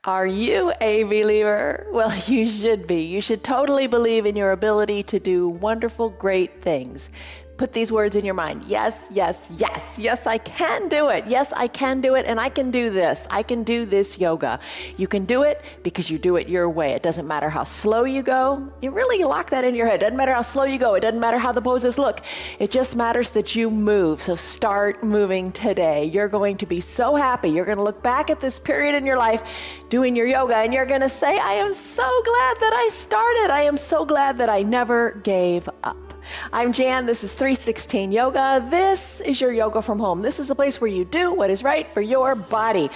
Are you a believer? Well, you should be. You should totally believe in your ability to do wonderful, great things. Put these words in your mind. Yes, yes, yes. Yes, I can do it. Yes, I can do it, and I can do this. I can do this yoga. You can do it because you do it your way. It doesn't matter how slow you go. You really lock that in your head. It doesn't matter how slow you go. It doesn't matter how the poses look. It just matters that you move. So start moving today. You're going to be so happy. You're going to look back at this period in your life doing your yoga, and you're going to say, I am so glad that I started. I am so glad that I never gave up. I'm Jan. This is 316 Yoga. This is your yoga from home. This is a place where you do what is right for your body.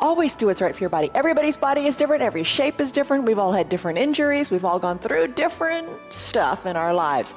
Always do what's right for your body. Everybody's body is different. Every shape is different. We've all had different injuries. We've all gone through different stuff in our lives.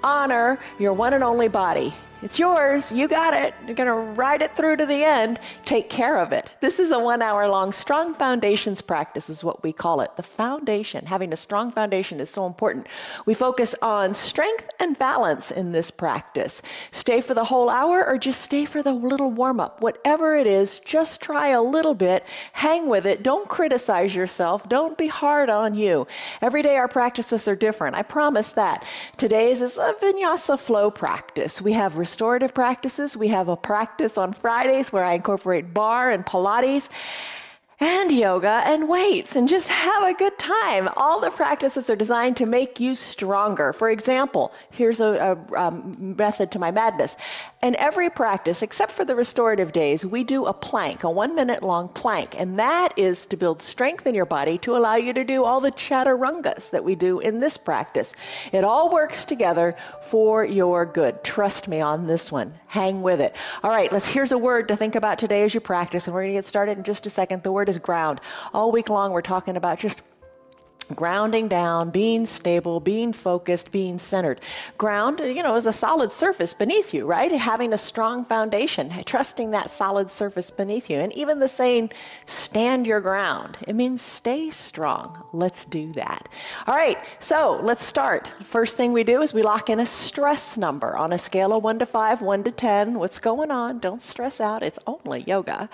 Honor your one and only body. It's yours. You got it. You're going to ride it through to the end. Take care of it. This is a 1 hour long strong foundations practice is what we call it. The foundation. Having a strong foundation is so important. We focus on strength and balance in this practice. Stay for the whole hour or just stay for the little warm up. Whatever it is, just try a little bit. Hang with it. Don't criticize yourself. Don't be hard on you. Every day our practices are different. I promise that. Today's is a vinyasa flow practice. We have restorative practices. We have a practice on Fridays where I incorporate bar and Pilates and yoga and weights and just have a good time. All the practices are designed to make you stronger. For example, here's a method to my madness. In every practice, except for the restorative days, we do a plank, a 1 minute long plank, and that is to build strength in your body to allow you to do all the chaturangas that we do in this practice. It all works together for your good. Trust me on this one. Hang with it. All right, here's a word to think about today as you practice, and we're going to get started in just a second. The word is ground. All week long, we're talking about just grounding down, being stable, being focused, being centered. Ground, is a solid surface beneath you, right? Having a strong foundation, trusting that solid surface beneath you. And even the saying, stand your ground, it means stay strong. Let's do that. All right, so let's start. First thing we do is we lock in a stress number on a scale of 1 to 5, 1 to 10. What's going on? Don't stress out. It's only yoga.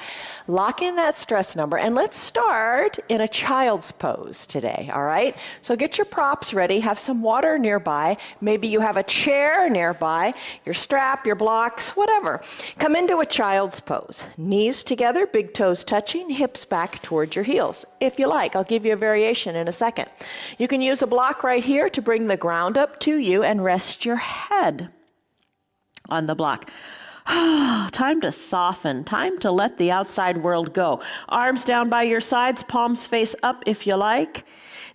Lock in that stress number, and let's start in a child's pose today. All right, so get your props ready, have some water nearby, maybe you have a chair nearby, your strap, your blocks, whatever. Come into a child's pose. Knees together, big toes touching, hips back towards your heels. If you like, I'll give you a variation in a second. You can use a block right here to bring the ground up to you and rest your head on the block. Time to soften, time to let the outside world go. Arms down by your sides, palms face up if you like.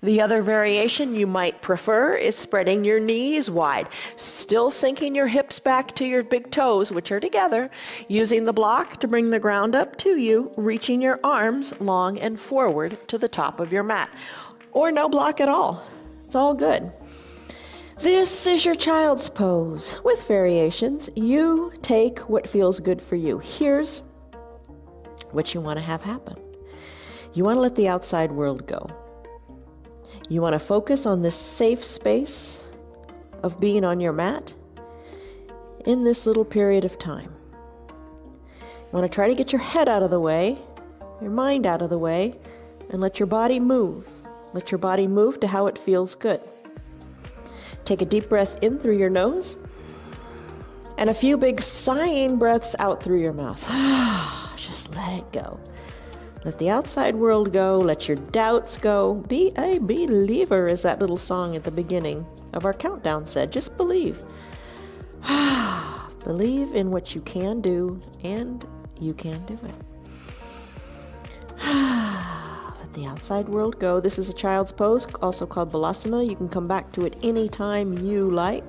The other variation you might prefer is spreading your knees wide, still sinking your hips back to your big toes, which are together, using the block to bring the ground up to you, reaching your arms long and forward to the top of your mat. Or no block at all. It's all good. This is your child's pose with variations. You take what feels good for you. Here's what you want to have happen. You want to let the outside world go. You want to focus on this safe space of being on your mat in this little period of time. You want to try to get your head out of the way, your mind out of the way, and let your body move. Let your body move to how it feels good. Take a deep breath in through your nose and a few big sighing breaths out through your mouth. Just let it go. Let the outside world go. Let your doubts go. Be a believer, as that little song at the beginning of our countdown said. Just believe. Believe in what you can do, and you can do it. Let the outside world go. This is a child's pose, also called Balasana. You can come back to it anytime you like.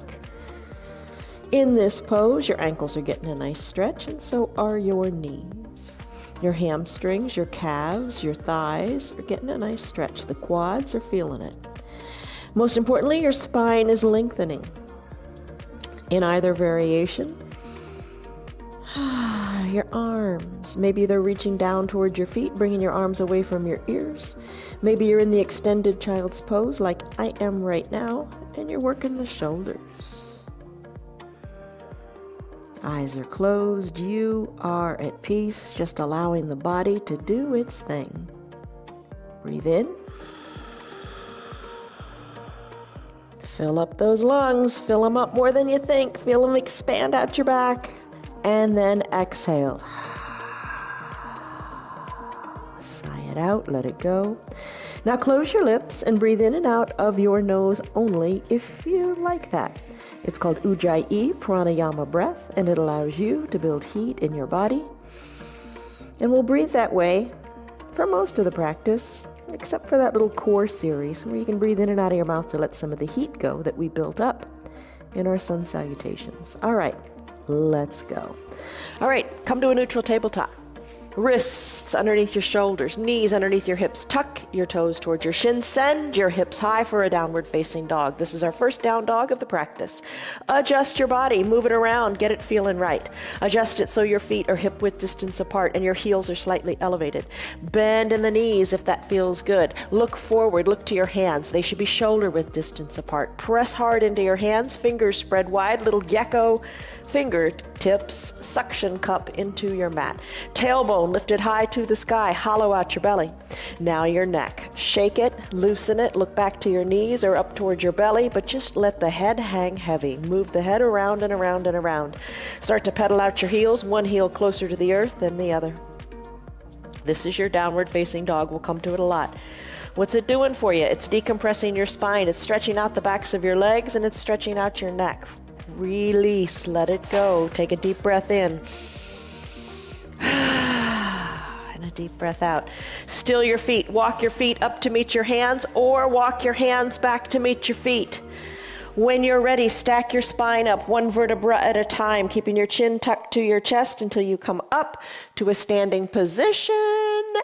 In this pose, your ankles are getting a nice stretch, and so are your knees. Your hamstrings, your calves, your thighs are getting a nice stretch. The quads are feeling it. Most importantly, your spine is lengthening. In either variation, your arms, maybe they're reaching down towards your feet, bringing your arms away from your ears. Maybe you're in the extended child's pose like I am right now, and you're working the shoulders. Eyes are closed. You are at peace, just allowing the body to do its thing. Breathe in. Fill up those lungs. Fill them up more than you think. Feel them expand out your back. And then exhale. Sigh it out. Let it go. Now close your lips and breathe in and out of your nose only if you like that. It's called Ujjayi Pranayama breath, and it allows you to build heat in your body. And we'll breathe that way for most of the practice, except for that little core series where you can breathe in and out of your mouth to let some of the heat go that we built up in our sun salutations. All right, let's go. All right, come to a neutral tabletop. Wrists underneath your shoulders, knees underneath your hips. Tuck your toes towards your shins. Send your hips high for a downward facing dog. This is our first down dog of the practice. Adjust your body, move it around, get it feeling right. Adjust it so your feet are hip width distance apart and your heels are slightly elevated. Bend in the knees if that feels good. Look forward, look to your hands. They should be shoulder width distance apart. Press hard into your hands, fingers spread wide, little gecko fingertips, suction cup into your mat. Tailbone lifted high to the sky, hollow out your belly. Now your neck. Shake it, loosen it, look back to your knees or up towards your belly, but just let the head hang heavy. Move the head around and around and around. Start to pedal out your heels, one heel closer to the earth than the other. This is your downward facing dog. We'll come to it a lot. What's it doing for you? It's decompressing your spine. It's stretching out the backs of your legs and it's stretching out your neck. Release, let it go. Take a deep breath in. And a deep breath out. Still your feet. Walk your feet up to meet your hands or walk your hands back to meet your feet. When you're ready, stack your spine up one vertebra at a time, keeping your chin tucked to your chest until you come up to a standing position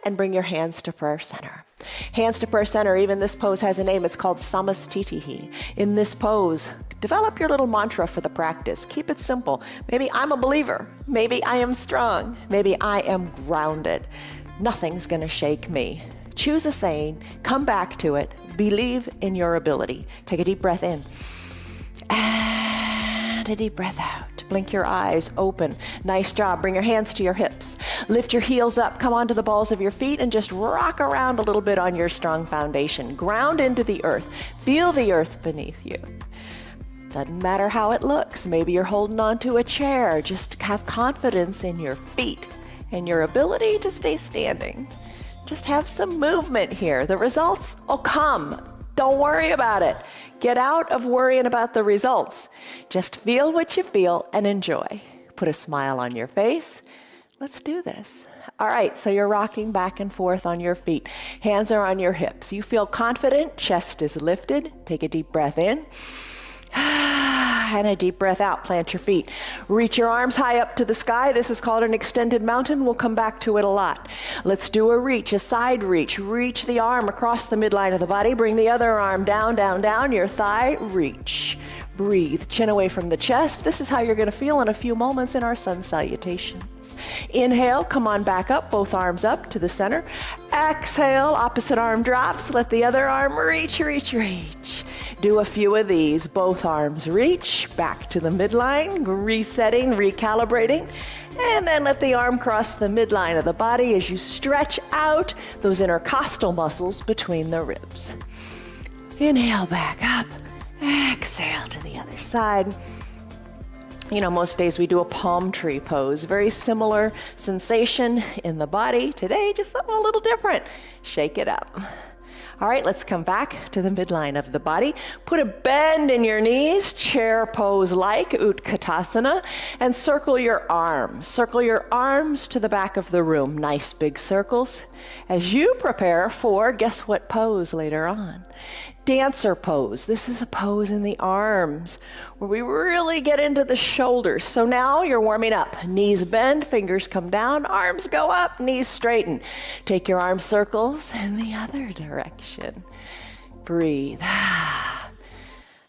and bring your hands to prayer center. Hands to prayer center, even this pose has a name. It's called Samastitihi. In this pose, develop your little mantra for the practice. Keep it simple. Maybe I'm a believer. Maybe I am strong. Maybe I am grounded. Nothing's going to shake me. Choose a saying, come back to it, believe in your ability. Take a deep breath in. And a deep breath out. Blink your eyes open. Nice job. Bring your hands to your hips. Lift your heels up. Come onto the balls of your feet and just rock around a little bit on your strong foundation. Ground into the earth. Feel the earth beneath you. Doesn't matter how it looks. Maybe you're holding onto a chair. Just have confidence in your feet and your ability to stay standing. Just have some movement here. The results will come. Don't worry about it. Get out of worrying about the results. Just feel what you feel and enjoy. Put a smile on your face. Let's do this. All right, so you're rocking back and forth on your feet. Hands are on your hips. You feel confident, chest is lifted. Take a deep breath in. And a deep breath out. Plant your feet. Reach your arms high up to the sky. This is called an extended mountain. We'll come back to it a lot. Let's do a reach, a side reach. Reach the arm across the midline of the body. Bring the other arm down, down, down. Your thigh, reach. Breathe. Chin away from the chest. This is how you're going to feel in a few moments in our sun salutations. Inhale, come on back up, both arms up to the center. Exhale, opposite arm drops. Let the other arm reach, reach, reach. Do a few of these. Both arms reach, back to the midline, resetting, recalibrating. And then let the arm cross the midline of the body as you stretch out those intercostal muscles between the ribs. Inhale back up. Exhale to the other side. You know, most days we do a palm tree pose. Very similar sensation in the body. Today, just something a little different. Shake it up. All right, let's come back to the midline of the body. Put a bend in your knees, chair pose like Utkatasana, and circle your arms. Circle your arms to the back of the room. Nice big circles as you prepare for, guess what pose later on? Dancer pose. This is a pose in the arms where we really get into the shoulders. So now you're warming up. Knees bend, fingers come down, arms go up, knees straighten. Take your arm circles in the other direction. Breathe.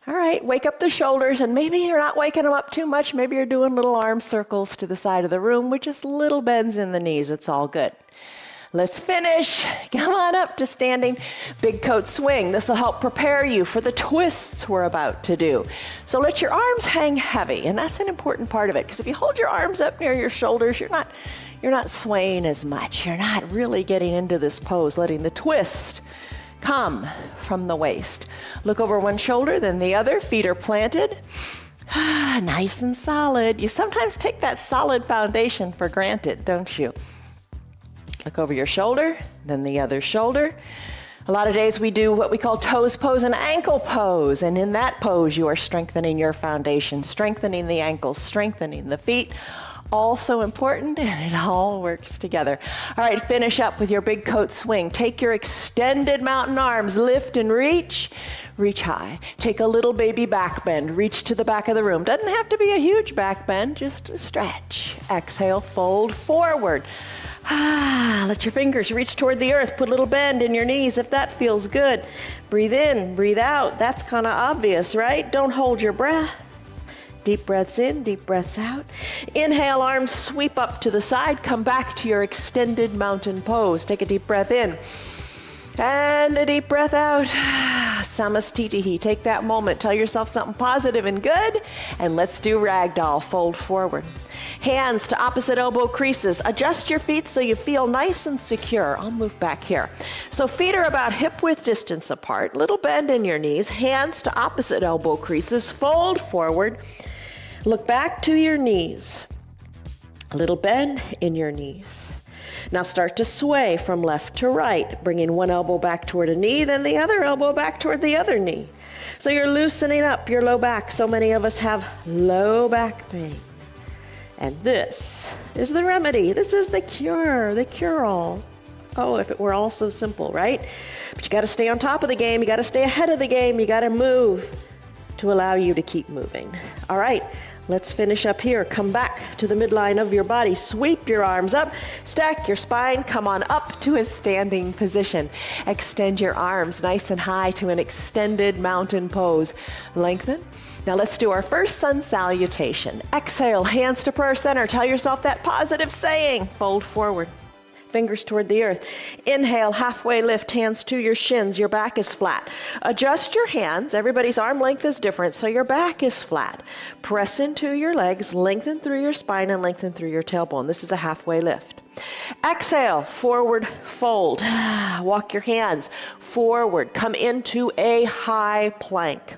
All right, wake up the shoulders, and maybe you're not waking them up too much. Maybe you're doing little arm circles to the side of the room with just little bends in the knees. It's all good. Let's finish. Come on up to standing big coat swing. This will help prepare you for the twists we're about to do. So let your arms hang heavy, and that's an important part of it, because if you hold your arms up near your shoulders, you're you're not swaying as much. You're not really getting into this pose, letting the twist come from the waist. Look over one shoulder, then the other. Feet are planted. Nice and solid. You sometimes take that solid foundation for granted, don't you? Look over your shoulder, then the other shoulder. A lot of days we do what we call toes pose and ankle pose. And in that pose, you are strengthening your foundation, strengthening the ankles, strengthening the feet. All so important, and it all works together. All right, finish up with your big coat swing. Take your extended mountain arms, lift and reach. Reach high. Take a little baby back bend. Reach to the back of the room. Doesn't have to be a huge back bend, just a stretch. Exhale, fold forward. Let your fingers reach toward the earth. Put a little bend in your knees if that feels good. Breathe in, breathe out. That's kind of obvious, right? Don't hold your breath. Deep breaths in, deep breaths out. Inhale, arms sweep up to the side. Come back to your extended mountain pose. Take a deep breath in. And a deep breath out. Samastitihi. Take that moment. Tell yourself something positive and good. And let's do ragdoll. Fold forward. Hands to opposite elbow creases. Adjust your feet so you feel nice and secure. I'll move back here. So feet are about hip width distance apart. Little bend in your knees. Hands to opposite elbow creases. Fold forward. Look back to your knees. A little bend in your knees. Now start to sway from left to right, bringing one elbow back toward a knee, then the other elbow back toward the other knee. So you're loosening up your low back. So many of us have low back pain. And this is the remedy. This is the cure-all. Oh, if it were all so simple, right? But you got to stay on top of the game. You got to stay ahead of the game. You got to move to allow you to keep moving. All right. Let's finish up here. Come back to the midline of your body. Sweep your arms up. Stack your spine. Come on up to a standing position. Extend your arms nice and high to an extended mountain pose. Lengthen. Now let's do our first sun salutation. Exhale, hands to prayer center. Tell yourself that positive saying. Fold forward. Fingers toward the earth. Inhale, halfway lift, hands to your shins. Your back is flat. Adjust your hands. Everybody's arm length is different, so your back is flat. Press into your legs, lengthen through your spine, and lengthen through your tailbone. This is a halfway lift. Exhale, forward fold. Walk your hands forward. Come into a high plank.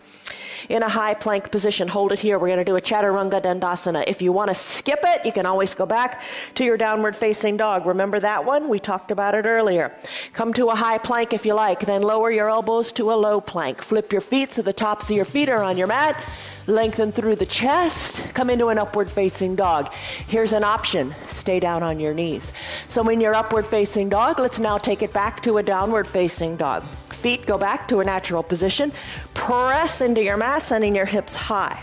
In a high plank position, hold it here. We're going to do a Chaturanga Dandasana. If you want to skip it, you can always go back to your downward facing dog. Remember that one? We talked about it earlier. Come to a high plank if you like, then lower your elbows to a low plank. Flip your feet so the tops of your feet are on your mat. Lengthen through the chest. Come into an upward facing dog. Here's an option. Stay down on your knees. So in your upward facing dog, let's now take it back to a downward facing dog. Feet go back to a natural position. Press into your mat, sending your hips high.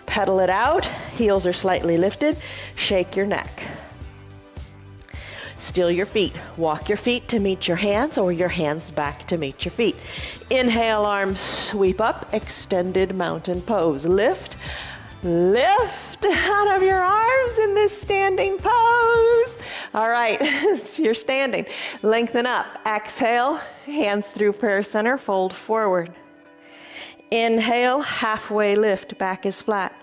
Pedal it out. Heels are slightly lifted. Shake your neck. Still your feet. Walk your feet to meet your hands or your hands back to meet your feet. Inhale, arms sweep up, extended mountain pose. Lift, lift out of your arms in this standing pose. All right, you're standing. Lengthen up. Exhale, hands through prayer center, fold forward. Inhale, halfway lift, back is flat.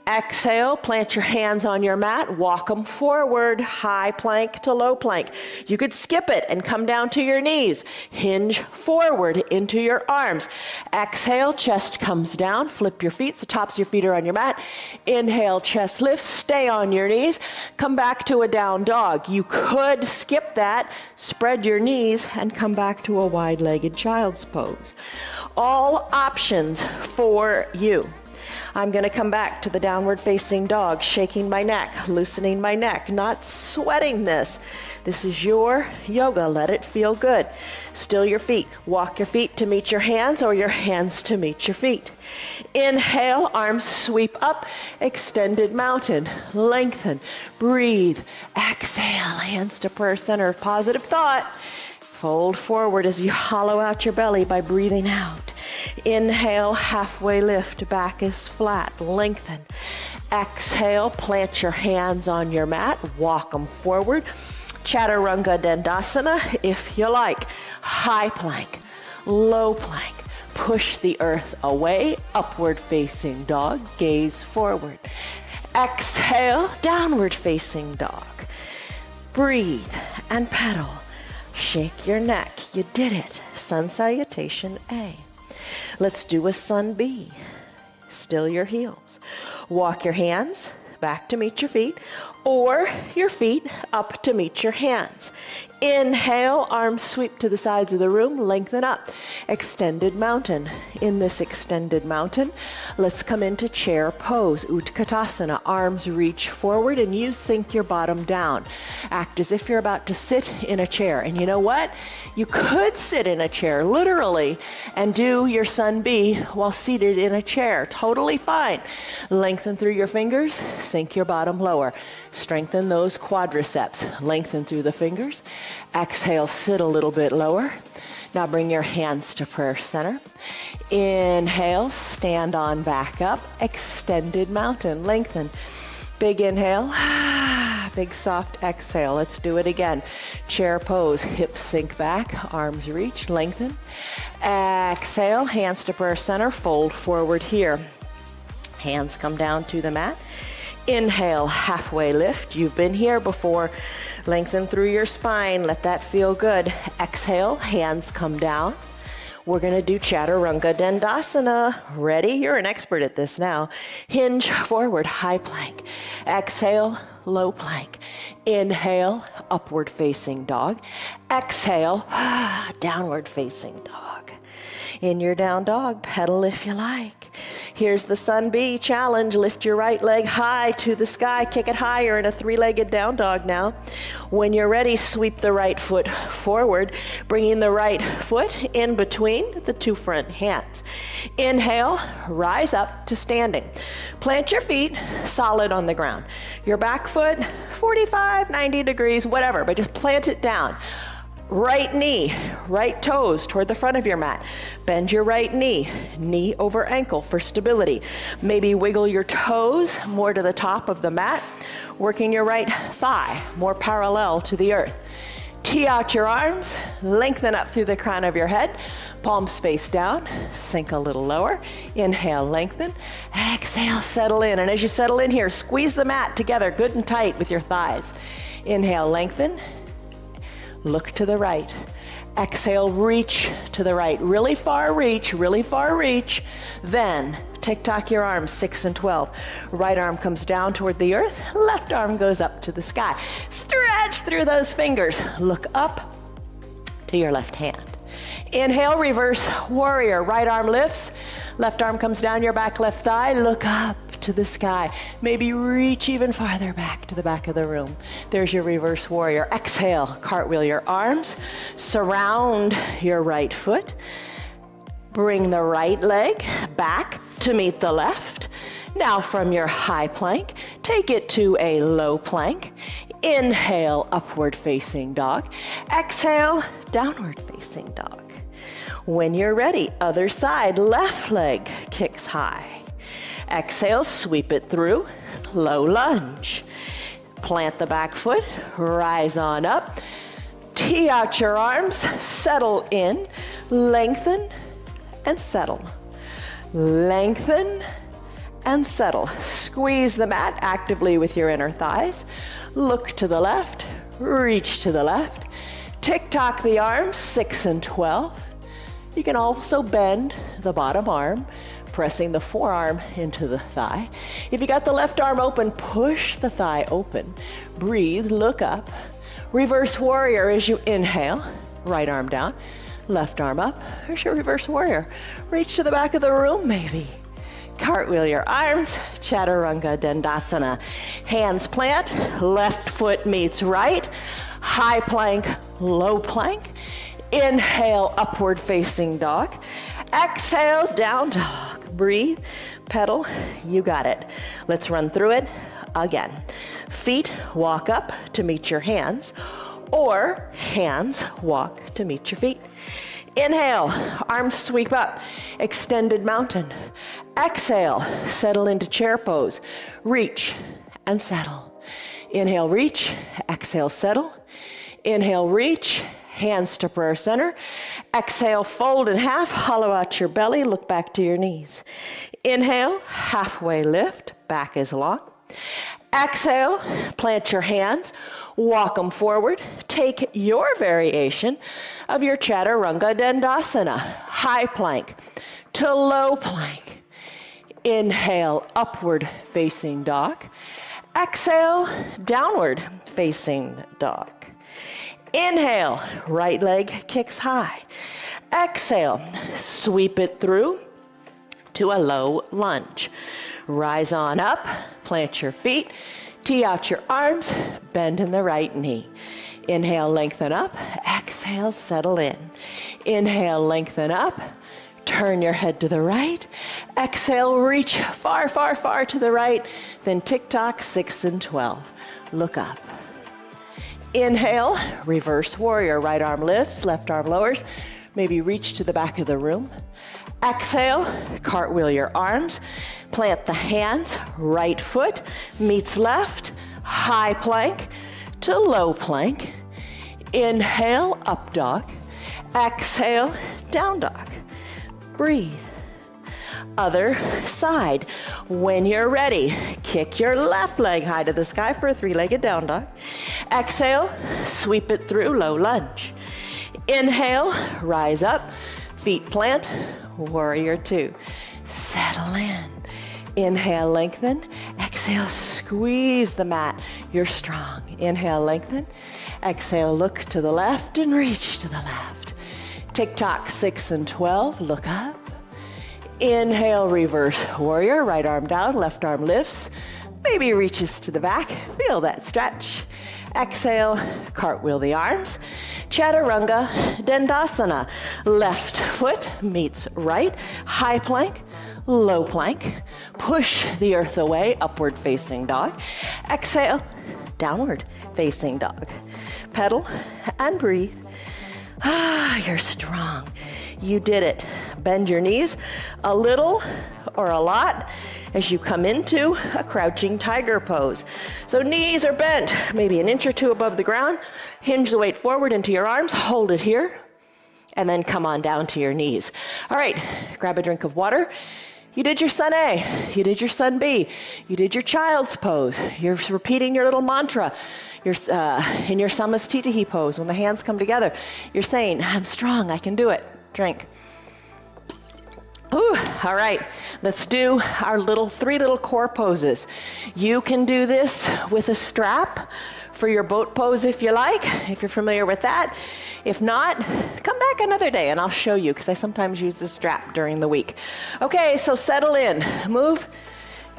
Exhale, plant your hands on your mat, walk them forward, high plank to low plank. You could skip it and come down to your knees. Hinge forward into your arms. Exhale, chest comes down, flip your feet, so tops of your feet are on your mat. Inhale, chest lifts, stay on your knees. Come back to a down dog. You could skip that, spread your knees, and come back to a wide-legged child's pose. All options for you. I'm going to come back to the downward facing dog, shaking my neck, loosening my neck, not sweating this. This is your yoga. Let it feel good. Still your feet. Walk your feet to meet your hands or your hands to meet your feet. Inhale, arms sweep up, extended mountain. Lengthen, breathe. Exhale, hands to prayer center. Positive thought. Fold forward as you hollow out your belly by breathing out. Inhale, halfway lift, back is flat, lengthen. Exhale, plant your hands on your mat, walk them forward. Chaturanga Dandasana, if you like. High plank, low plank. Push the earth away, upward facing dog, gaze forward. Exhale, downward facing dog. Breathe and pedal. Shake your neck. You did it. Sun salutation A. Let's do a sun B. Still your heels. Walk your hands back to meet your feet, or your feet up to meet your hands. Inhale, arms sweep to the sides of the room, lengthen up. Extended mountain. In this extended mountain, let's come into chair pose, Utkatasana. Arms reach forward and you sink your bottom down. Act as if you're about to sit in a chair. And you know what? You could sit in a chair, literally, and do your sun B while seated in a chair. Totally fine. Lengthen through your fingers, sink your bottom lower. Strengthen those quadriceps. Lengthen through the fingers. Exhale, sit a little bit lower. Now bring your hands to prayer center. Inhale, stand on back up. Extended mountain, lengthen. Big inhale, big soft exhale. Let's do it again. Chair pose, hips sink back, arms reach, lengthen. Exhale, hands to prayer center, fold forward here. Hands come down to the mat. Inhale, halfway lift. You've been here before. Lengthen through your spine. Let that feel good. Exhale, hands come down. We're going to do Chaturanga Dandasana. Ready? You're an expert at this now. Hinge forward, high plank. Exhale, low plank. Inhale, upward facing dog. Exhale, downward facing dog. In your down dog, pedal if you like. Here's the Sun B challenge. Lift your right leg high to the sky. Kick it higher in a three-legged down dog now. When you're ready, sweep the right foot forward, bringing the right foot in between the two front hands. Inhale, rise up to standing. Plant your feet solid on the ground. Your back foot, 45, 90 degrees, whatever, but just plant it down. Right knee, right toes toward the front of your mat. Bend your right knee, knee over ankle for stability. Maybe wiggle your toes more to the top of the mat, working your right thigh more parallel to the earth. Tee out your arms, lengthen up through the crown of your head, palms face down, sink a little lower. Inhale, lengthen. Exhale, settle in. And as you settle in here, squeeze the mat together good and tight with your thighs. Inhale, lengthen. Look to the right. Exhale, reach to the right. Really far reach, really far reach. Then tick-tock your arms, 6 and 12. Right arm comes down toward the earth. Left arm goes up to the sky. Stretch through those fingers. Look up to your left hand. Inhale, reverse warrior. Right arm lifts. Left arm comes down your back, left thigh. Look up to the sky. Maybe reach even farther back to the back of the room. There's your reverse warrior. Exhale, cartwheel your arms. Surround your right foot. Bring the right leg back to meet the left. Now from your high plank, take it to a low plank. Inhale, upward facing dog. Exhale, downward facing dog. When you're ready, other side, left leg kicks high. Exhale, sweep it through, low lunge. Plant the back foot, rise on up. Tee out your arms, settle in, lengthen and settle. Lengthen and settle. Squeeze the mat actively with your inner thighs. Look to the left, reach to the left. Tick-tock the arms, 6 and 12. You can also bend the bottom arm, pressing the forearm into the thigh. If you got the left arm open, push the thigh open. Breathe, look up. Reverse warrior as you inhale. Right arm down, left arm up. Here's your reverse warrior. Reach to the back of the room maybe. Cartwheel your arms, Chaturanga Dandasana. Hands plant, left foot meets right. High plank, low plank. Inhale, upward facing dog. Exhale, down dog. Breathe, pedal, you got it. Let's run through it again. Feet walk up to meet your hands, or hands walk to meet your feet. Inhale, arms sweep up, extended mountain. Exhale, settle into chair pose. Reach and settle. Inhale, reach. Exhale, settle. Inhale, reach. Hands to prayer center. Exhale, fold in half, hollow out your belly, look back to your knees. Inhale, halfway lift, back is long. Exhale, plant your hands, walk them forward. Take your variation of your Chaturanga Dandasana, high plank to low plank. Inhale, upward facing dog. Exhale, downward facing dog. Inhale, right leg kicks high. Exhale, sweep it through to a low lunge. Rise on up, plant your feet, tee out your arms, bend in the right knee. Inhale, lengthen up. Exhale, settle in. Inhale, lengthen up. Turn your head to the right. Exhale, reach far, far, far to the right. Then tick-tock, 6 and 12. Look up. Inhale, reverse warrior. Right arm lifts, left arm lowers. Maybe reach to the back of the room. Exhale, cartwheel your arms. Plant the hands. Right foot meets left. High plank to low plank. Inhale, up dog. Exhale, down dog. Breathe. Other side. When you're ready, kick your left leg high to the sky for a three-legged down dog. Exhale, sweep it through, low lunge. Inhale, rise up, feet plant, warrior two. Settle in. Inhale, lengthen. Exhale, squeeze the mat. You're strong. Inhale, lengthen. Exhale, look to the left and reach to the left. Tick-tock, 6 and 12. Look up. Inhale, reverse warrior. Right arm down, left arm lifts. Maybe reaches to the back. Feel that stretch. Exhale, cartwheel the arms. Chaturanga Dandasana. Left foot meets right. High plank, low plank. Push the earth away, upward facing dog. Exhale, downward facing dog. Pedal and breathe. You're strong. You did it. Bend your knees a little or a lot as you come into a crouching tiger pose. So knees are bent, maybe an inch or two above the ground. Hinge the weight forward into your arms, hold it here, and then come on down to your knees. All right, grab a drink of water. You did your sun A, you did your sun B, you did your child's pose. You're repeating your little mantra. You're in your Samastitihi pose, when the hands come together, you're saying, I'm strong, I can do it. Drink. Ooh, all right, let's do our three little core poses. You can do this with a strap for your boat pose if you like, if you're familiar with that. If not, come back another day and I'll show you, because I sometimes use the strap during the week. Okay, so settle in. Move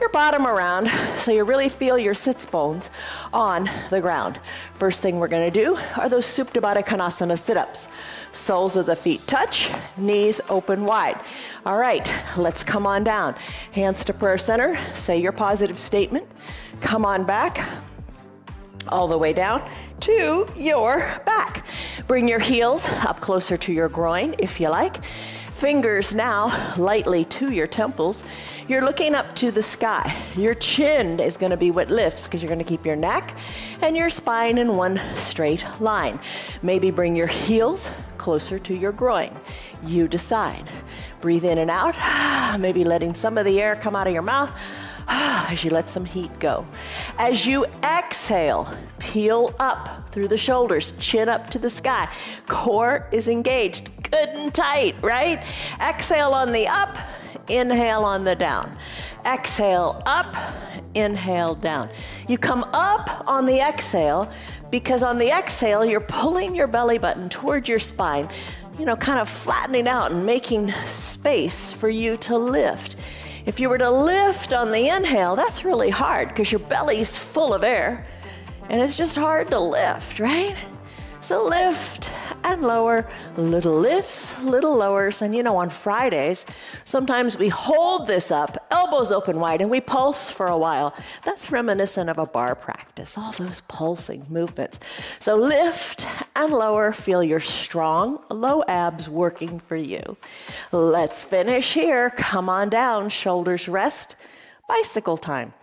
your bottom around so you really feel your sits bones on the ground. First thing we're gonna do are those Supta Baddha Konasana sit-ups. Soles of the feet touch, knees open wide. All right, let's come on down. Hands to prayer center, say your positive statement. Come on back, all the way down to your back. Bring your heels up closer to your groin if you like. Fingers now lightly to your temples. You're looking up to the sky. Your chin is going to be what lifts because you're going to keep your neck and your spine in one straight line. Maybe bring your heels closer to your groin. You decide. Breathe in and out, maybe letting some of the air come out of your mouth as you let some heat go. As you exhale, peel up through the shoulders, chin up to the sky. Core is engaged, good and tight, right? Exhale on the up, inhale on the down. Exhale up, inhale down. You come up on the exhale because on the exhale, you're pulling your belly button towards your spine, kind of flattening out and making space for you to lift. If you were to lift on the inhale, that's really hard because your belly's full of air and it's just hard to lift, right? So lift and lower, little lifts, little lowers. And on Fridays, sometimes we hold this up, elbows open wide, and we pulse for a while. That's reminiscent of a bar practice, all those pulsing movements. So lift and lower, feel your strong, low abs working for you. Let's finish here. Come on down, shoulders rest, bicycle time.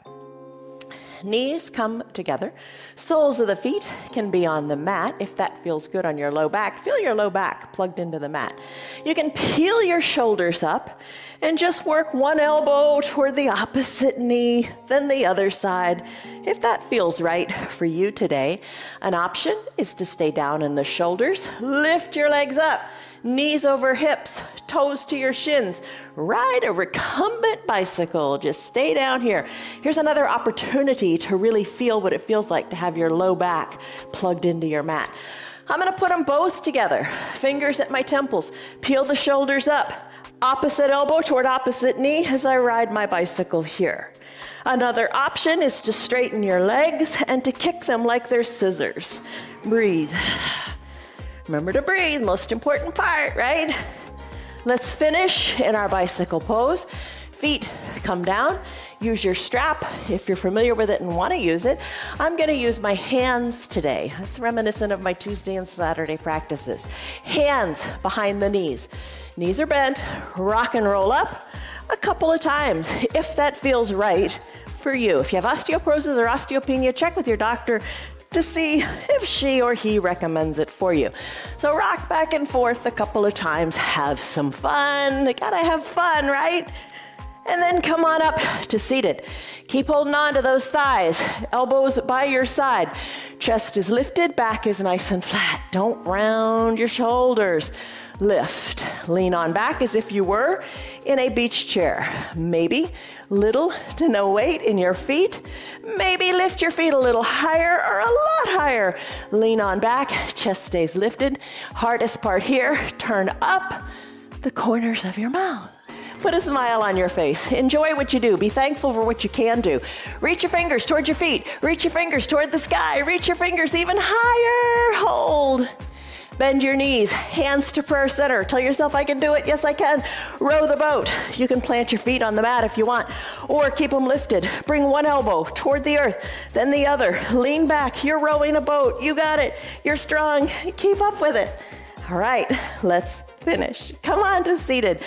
Knees come together. Soles of the feet can be on the mat if that feels good on your low back. Feel your low back plugged into the mat. You can peel your shoulders up and just work one elbow toward the opposite knee, then the other side, if that feels right for you today. An option is to stay down in the shoulders. Lift your legs up. Knees over hips, toes to your shins. Ride a recumbent bicycle. Just stay down here. Here's another opportunity to really feel what it feels like to have your low back plugged into your mat. I'm gonna put them both together. Fingers at my temples. Peel the shoulders up. Opposite elbow toward opposite knee as I ride my bicycle here. Another option is to straighten your legs and to kick them like they're scissors. Breathe. Remember to breathe, most important part, right? Let's finish in our bicycle pose. Feet come down. Use your strap if you're familiar with it and want to use it. I'm going to use my hands today. That's reminiscent of my Tuesday and Saturday practices. Hands behind the knees. Knees are bent. Rock and roll up a couple of times if that feels right for you. If you have osteoporosis or osteopenia, check with your doctor to see if she or he recommends it for you. So rock back and forth a couple of times. Have some fun. You gotta have fun, right? And then come on up to seated. Keep holding on to those thighs. Elbows by your side. Chest is lifted, back is nice and flat. Don't round your shoulders. Lift. Lean on back as if you were in a beach chair. Maybe little to no weight in your feet. Maybe lift your feet a little higher or a lot higher. Lean on back, chest stays lifted. Hardest part here, turn up the corners of your mouth. Put a smile on your face. Enjoy what you do. Be thankful for what you can do. Reach your fingers toward your feet. Reach your fingers toward the sky. Reach your fingers even higher. Hold. Bend your knees, hands to prayer center. Tell yourself, I can do it. Yes, I can. Row the boat. You can plant your feet on the mat if you want, or keep them lifted. Bring one elbow toward the earth, then the other. Lean back. You're rowing a boat. You got it. You're strong. Keep up with it. All right, let's finish. Come on to seated.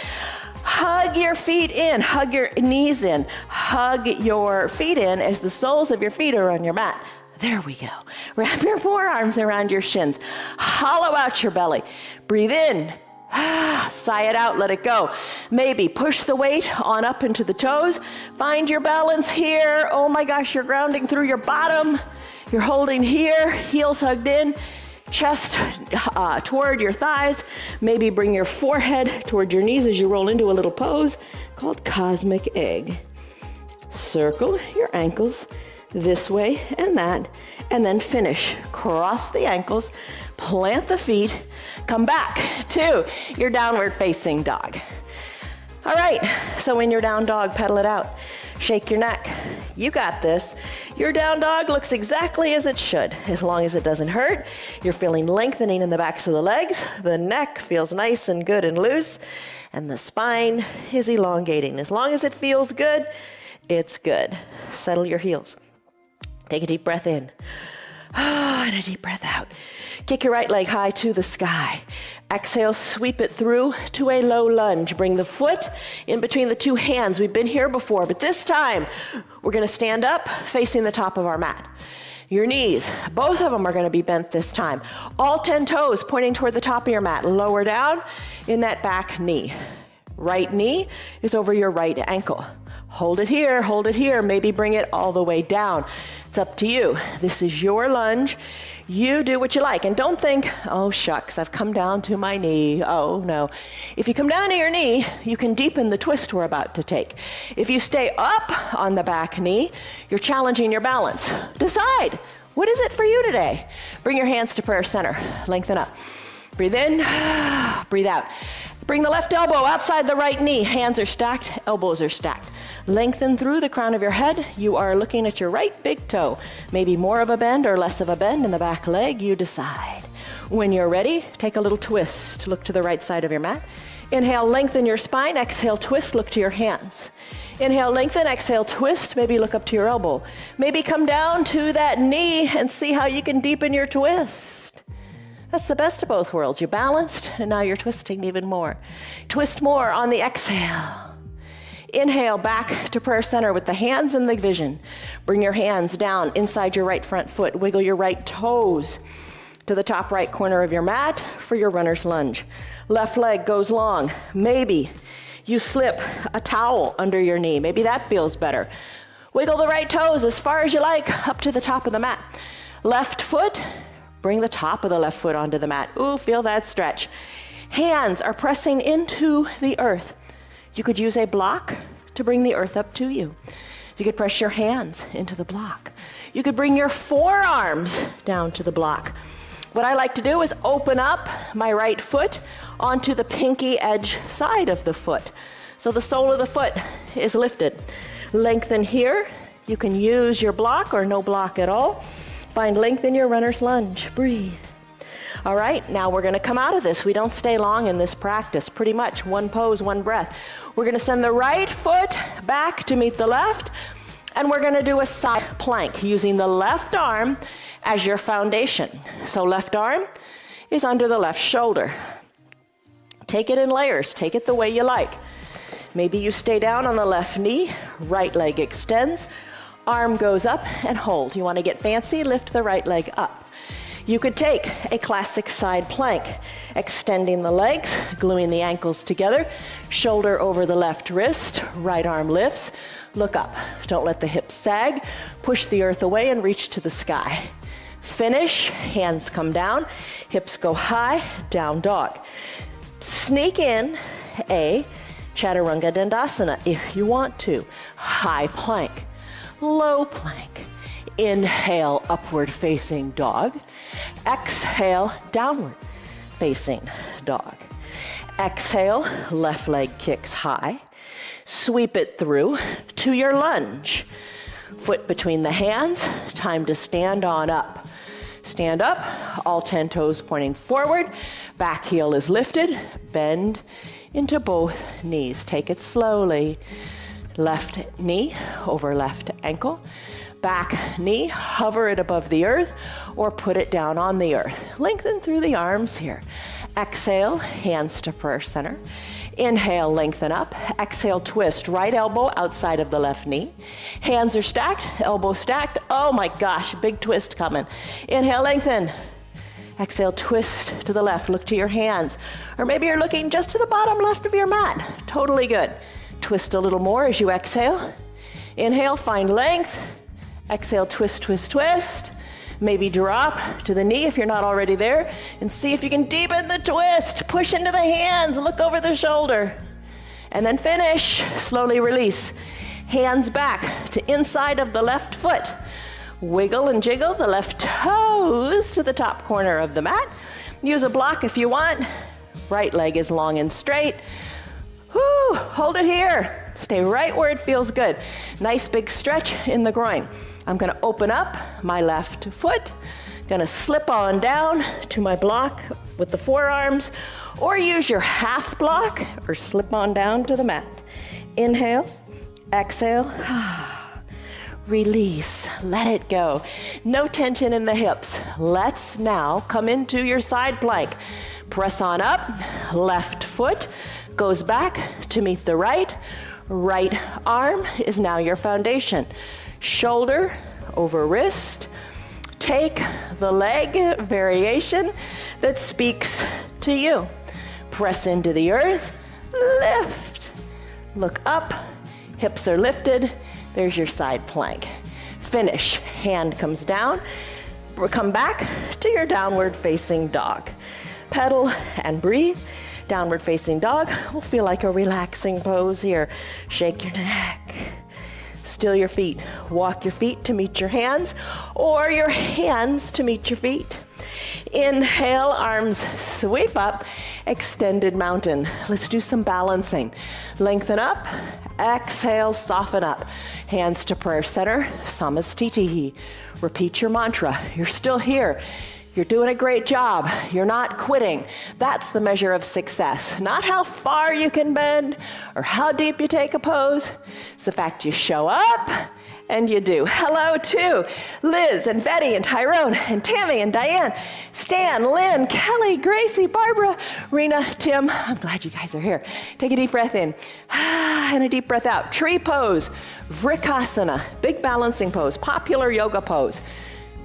Hug your feet in. Hug your knees in. Hug your feet in as the soles of your feet are on your mat. There we go. Wrap your forearms around your shins. Hollow out your belly. Breathe in. Sigh it out, let it go. Maybe push the weight on up into the toes. Find your balance here. Oh my gosh, you're grounding through your bottom. You're holding here, heels hugged in. Chest toward your thighs. Maybe bring your forehead toward your knees as you roll into a little pose called Cosmic Egg. Circle your ankles this way and that, and then finish. Cross the ankles, plant the feet, come back to your downward facing dog. All right, so in your down dog, pedal it out. Shake your neck. You got this. Your down dog looks exactly as it should, as long as it doesn't hurt. You're feeling lengthening in the backs of the legs. The neck feels nice and good and loose, and the spine is elongating. As long as it feels good, it's good. Settle your heels. Take a deep breath in. And a deep breath out. Kick your right leg high to the sky. Exhale, sweep it through to a low lunge. Bring the foot in between the two hands. We've been here before, but this time we're going to stand up facing the top of our mat. Your knees, both of them are going to be bent this time. All 10 toes pointing toward the top of your mat. Lower down in that back knee. Right knee is over your right ankle. Hold it here, maybe bring it all the way down. It's up to you. This is your lunge. You do what you like. And don't think, oh shucks, I've come down to my knee. Oh no. If you come down to your knee, you can deepen the twist we're about to take. If you stay up on the back knee, you're challenging your balance. Decide, what is it for you today? Bring your hands to prayer center. Lengthen up. Breathe in, breathe out. Bring the left elbow outside the right knee. Hands are stacked, elbows are stacked. Lengthen through the crown of your head. You are looking at your right big toe. Maybe more of a bend or less of a bend in the back leg, you decide. When you're ready, take a little twist. Look to the right side of your mat. Inhale, lengthen your spine. Exhale, twist, look to your hands. Inhale, lengthen, exhale, twist. Maybe look up to your elbow. Maybe come down to that knee and see how you can deepen your twist. That's the best of both worlds. You're balanced, and now you're twisting even more. Twist more on the exhale. Inhale, back to prayer center with the hands in the vision. Bring your hands down inside your right front foot. Wiggle your right toes to the top right corner of your mat for your runner's lunge. Left leg goes long. Maybe you slip a towel under your knee. Maybe that feels better. Wiggle the right toes as far as you like up to the top of the mat. Left foot, bring the top of the left foot onto the mat. Ooh, feel that stretch. Hands are pressing into the earth. You could use a block to bring the earth up to you. You could press your hands into the block. You could bring your forearms down to the block. What I like to do is open up my right foot onto the pinky edge side of the foot. So the sole of the foot is lifted. Lengthen here. You can use your block or no block at all. Find length in your runner's lunge. Breathe. All right, now we're gonna come out of this. We don't stay long in this practice. Pretty much one pose, one breath. We're gonna send the right foot back to meet the left, and we're gonna do a side plank using the left arm as your foundation. So left arm is under the left shoulder. Take it in layers, take it the way you like. Maybe you stay down on the left knee, right leg extends, arm goes up and hold. You wanna get fancy, lift the right leg up. You could take a classic side plank, extending the legs, gluing the ankles together, shoulder over the left wrist, right arm lifts, look up. Don't let the hips sag, push the earth away and reach to the sky. Finish, hands come down, hips go high, down dog. Sneak in a Chaturanga Dandasana if you want to. High plank, low plank. Inhale, upward facing dog. Exhale, downward facing dog. Exhale, left leg kicks high. Sweep it through to your lunge. Foot between the hands, time to stand on up. Stand up, all 10 toes pointing forward. Back heel is lifted, bend into both knees. Take it slowly. Left knee over left ankle. Back knee, hover it above the earth or put it down on the earth. Lengthen through the arms here. Exhale, hands to prayer center. Inhale, lengthen up. Exhale, twist. Right elbow outside of the left knee. Hands are stacked, elbow stacked. Oh my gosh, big twist coming. Inhale, lengthen. Exhale, twist to the left. Look to your hands. Or maybe you're looking just to the bottom left of your mat. Totally good. Twist a little more as you exhale. Inhale, find length. Exhale, twist, twist, twist. Maybe drop to the knee if you're not already there and see if you can deepen the twist. Push into the hands, look over the shoulder. And then finish, slowly release. Hands back to inside of the left foot. Wiggle and jiggle the left toes to the top corner of the mat. Use a block if you want. Right leg is long and straight. Whew, hold it here. Stay right where it feels good. Nice big stretch in the groin. I'm gonna open up my left foot, gonna slip on down to my block with the forearms, or use your half block, or slip on down to the mat. Inhale, exhale, release, let it go. No tension in the hips. Let's now come into your side plank. Press on up, left foot goes back to meet the right. Right arm is now your foundation. Shoulder over wrist. Take the leg variation that speaks to you. Press into the earth, lift. Look up, hips are lifted. There's your side plank. Finish, hand comes down. Come back to your downward facing dog. Pedal and breathe. Downward facing dog will feel like a relaxing pose here. Shake your neck. Still your feet. Walk your feet to meet your hands or your hands to meet your feet. Inhale, arms sweep up, extended mountain. Let's do some balancing. Lengthen up, exhale, soften up. Hands to prayer center, Samastitihi. Repeat your mantra. You're still here. You're doing a great job. You're not quitting. That's the measure of success. Not how far you can bend or how deep you take a pose. It's the fact you show up And you do. Hello to Liz and Betty and Tyrone and Tammy and Diane, Stan, Lynn, Kelly, Gracie, Barbara, Rena, Tim. I'm glad you guys are here. Take a deep breath in and a deep breath out. Tree pose, Vrikasana, big balancing pose, popular yoga pose.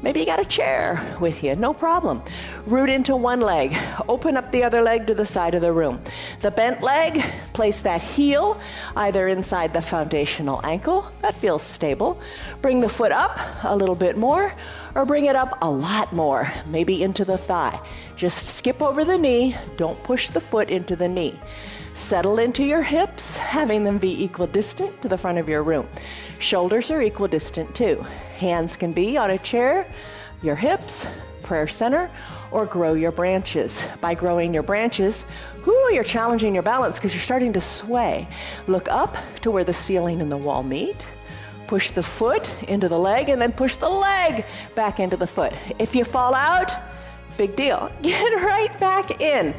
Maybe you got a chair with you, no problem. Root into one leg, open up the other leg to the side of the room. The bent leg, place that heel either inside the foundational ankle, that feels stable. Bring the foot up a little bit more, or bring it up a lot more, maybe into the thigh. Just skip over the knee, don't push the foot into the knee. Settle into your hips, having them be equidistant to the front of your room. Shoulders are equidistant too. Hands can be on a chair, your hips, prayer center, or grow your branches. By growing your branches, you're challenging your balance because you're starting to sway. Look up to where the ceiling and the wall meet. Push the foot into the leg and then push the leg back into the foot. If you fall out, big deal. Get right back in.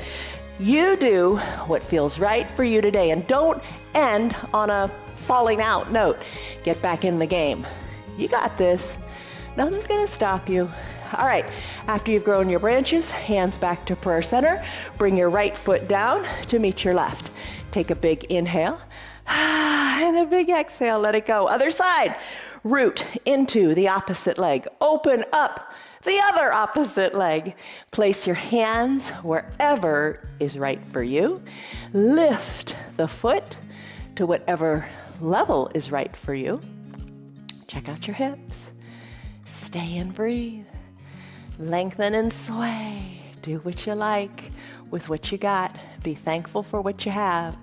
You do what feels right for you today, and don't end on a falling out note. Get back in the game. You got this. Nothing's gonna stop you. All right, after you've grown your branches, hands back to prayer center. Bring your right foot down to meet your left. Take a big inhale and a big exhale, let it go. Other side, root into the opposite leg. Open up the other opposite leg. Place your hands wherever is right for you. Lift the foot to whatever level is right for you. Check out your hips. Stay and breathe. Lengthen and sway. Do what you like with what you got. Be thankful for what you have.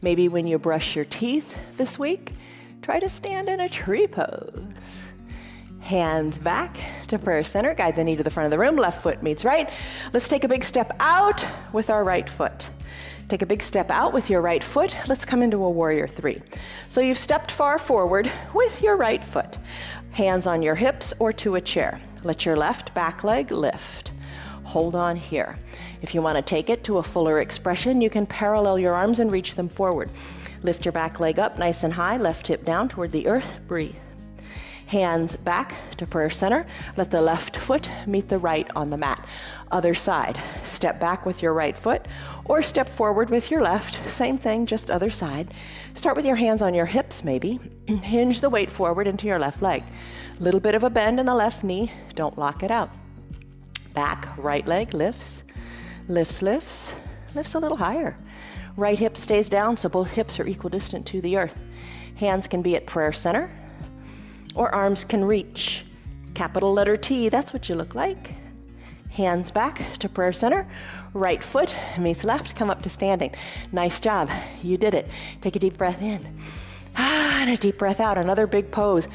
Maybe when you brush your teeth this week, try to stand in a tree pose. Hands back to prayer center. Guide the knee to the front of the room. Left foot meets right. Let's take a big step out with our right foot. Take a big step out with your right foot. Let's come into a warrior three. So you've stepped far forward with your right foot. Hands on your hips or to a chair. Let your left back leg lift. Hold on here. If you want to take it to a fuller expression, you can parallel your arms and reach them forward. Lift your back leg up nice and high, left hip down toward the earth. Breathe. Hands back to prayer center. Let the left foot meet the right on the mat. Other side. Step back with your right foot or step forward with your left. Same thing, just other side. Start with your hands on your hips maybe. Hinge the weight forward into your left leg. Little bit of a bend in the left knee. Don't lock it out. Back, right leg lifts. Lifts, lifts. Lifts a little higher. Right hip stays down so both hips are equidistant to the earth. Hands can be at prayer center, or arms can reach. Capital letter T, that's what you look like. Hands back to prayer center. Right foot meets left, come up to standing. Nice job, you did it. Take a deep breath in. And a deep breath out, another big pose.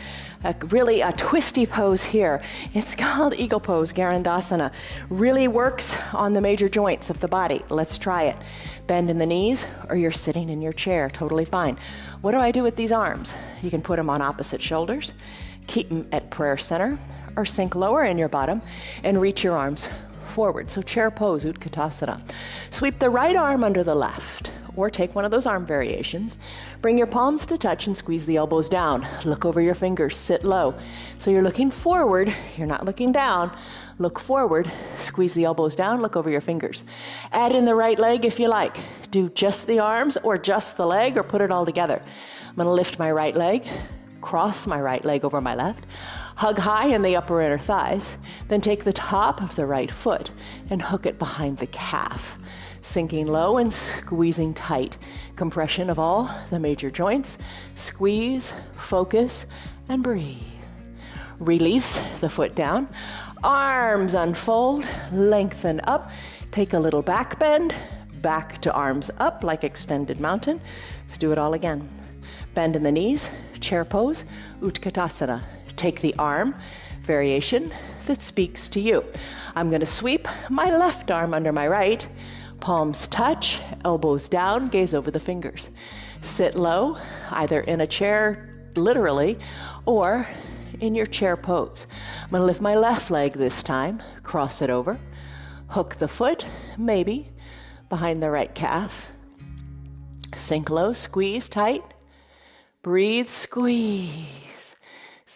Really a twisty pose here. It's called Eagle Pose, Garandasana. Really works on the major joints of the body. Let's try it. Bend in the knees or you're sitting in your chair, totally fine. What do I do with these arms? You can put them on opposite shoulders, keep them at prayer center, or sink lower in your bottom and reach your arms forward. So chair pose, Utkatasana. Sweep the right arm under the left, or take one of those arm variations. Bring your palms to touch and squeeze the elbows down. Look over your fingers, sit low. So you're looking forward, you're not looking down. Look forward, squeeze the elbows down, look over your fingers. Add in the right leg if you like. Do just the arms or just the leg or put it all together. I'm gonna lift my right leg, cross my right leg over my left, hug high in the upper inner thighs, then take the top of the right foot and hook it behind the calf. Sinking low and squeezing tight. Compression of all the major joints. Squeeze, focus, and breathe. Release the foot down. Arms unfold, lengthen up. Take a little back bend. Back to arms up like extended mountain. Let's do it all again. Bend in the knees, chair pose, Utkatasana. Take the arm variation that speaks to you. I'm going to sweep my left arm under my right. Palms touch, elbows down, gaze over the fingers. Sit low, either in a chair, literally, or in your chair pose. I'm going to lift my left leg this time, cross it over, hook the foot, maybe, behind the right calf. Sink low, squeeze tight. Breathe, squeeze.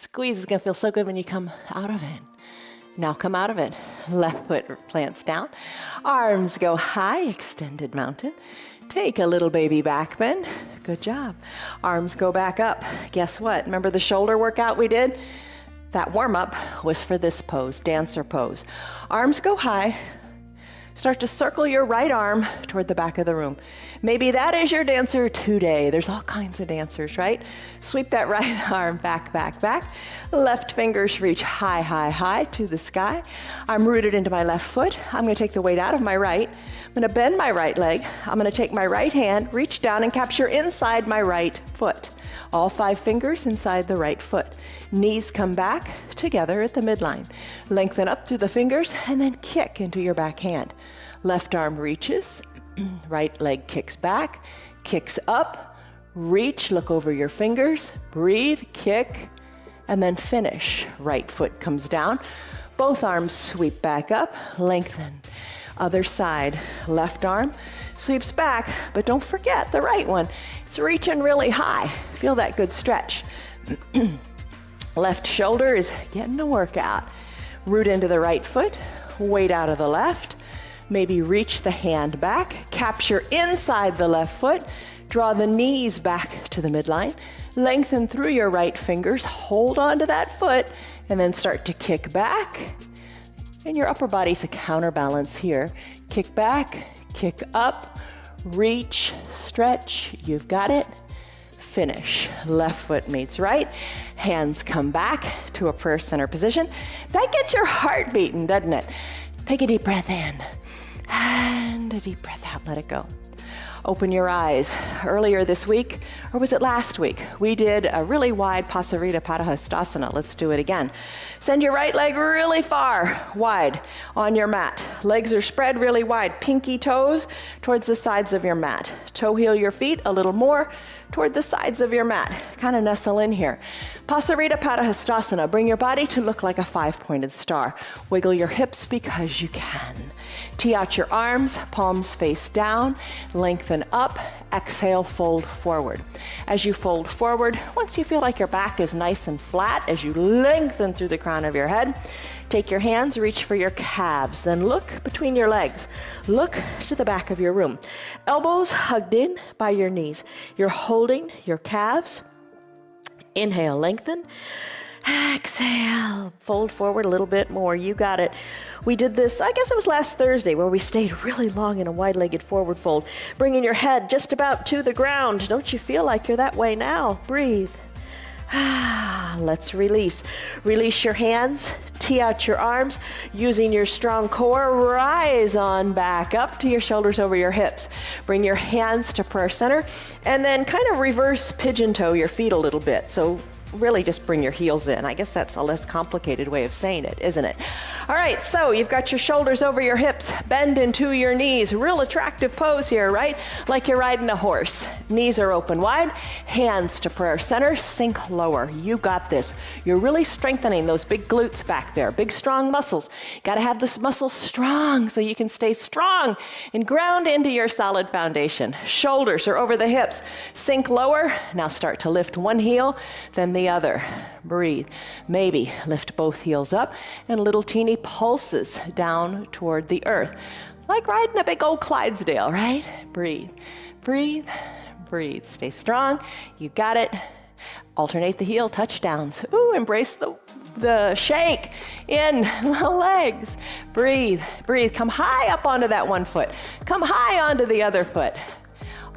Squeeze is gonna feel so good when you come out of it. Now come out of it. Left foot plants down. Arms go high, extended mountain. Take a little baby back bend. Good job. Arms go back up. Guess what? Remember the shoulder workout we did? That warm-up was for this pose, dancer pose. Arms go high. Start to circle your right arm toward the back of the room. Maybe that is your dancer today. There's all kinds of dancers, right? Sweep that right arm back, back, back. Left fingers reach high, high, high to the sky. I'm rooted into my left foot. I'm gonna take the weight out of my right. I'm gonna bend my right leg. I'm gonna take my right hand, reach down and capture inside my right foot. All 5 fingers inside the right foot. Knees come back together at the midline. Lengthen up through the fingers and then kick into your back hand. Left arm reaches, right leg kicks back, kicks up, reach, look over your fingers, breathe, kick, and then finish. Right foot comes down, both arms sweep back up, lengthen. Other side, left arm sweeps back, but don't forget the right one. It's reaching really high. Feel that good stretch. Left shoulder is getting a workout. Root into the right foot, weight out of the left. Maybe reach the hand back, capture inside the left foot, draw the knees back to the midline, lengthen through your right fingers, hold onto that foot, and then start to kick back. And your upper body's a counterbalance here. Kick back, kick up, reach, stretch, you've got it. Finish. Left foot meets right. Hands come back to a prayer center position. That gets your heart beating, doesn't it? Take a deep breath in and a deep breath out. Let it go. Open your eyes. Earlier this week, or was it last week, we did a really wide Pasarita Padahastasana. Let's do it again. Send your right leg really far, wide on your mat. Legs are spread really wide, pinky toes towards the sides of your mat. Toe heel your feet a little more toward the sides of your mat. Kind of nestle in here. Pasarita Padahastasana. Bring your body to look like a 5-pointed star. Wiggle your hips because you can. Tee out your arms, palms face down, lengthen up, exhale, fold forward. As you fold forward, once you feel like your back is nice and flat, as you lengthen through the crown of your head, take your hands, reach for your calves, then look between your legs. Look to the back of your room. Elbows hugged in by your knees. You're holding your calves. Inhale, lengthen. Exhale, fold forward a little bit more. You got it. We did this, I guess it was last Thursday, where we stayed really long in a wide-legged forward fold, bringing your head just about to the ground. Don't you feel like you're that way now? Breathe. Let's release. Release your hands, tee out your arms, using your strong core, rise on back up to your shoulders over your hips. Bring your hands to prayer center, and then kind of reverse pigeon toe your feet a little bit. So really just bring your heels in. I guess that's a less complicated way of saying it, isn't it? All right, so you've got your shoulders over your hips, bend into your knees. Real attractive pose here, right? Like you're riding a horse. Knees are open wide, hands to prayer center, sink lower. You got this. You're really strengthening those big glutes back there, big strong muscles. Got to have this muscle strong so you can stay strong and ground into your solid foundation. Shoulders are over the hips, sink lower. Now start to lift one heel, then the other. Breathe. Maybe lift both heels up and little teeny pulses down toward the earth. Like riding a big old Clydesdale, right? Breathe. Breathe. Breathe. Stay strong. You got it. Alternate the heel touchdowns. Ooh, embrace the shake in the legs. Breathe. Breathe. Come high up onto that one foot. Come high onto the other foot.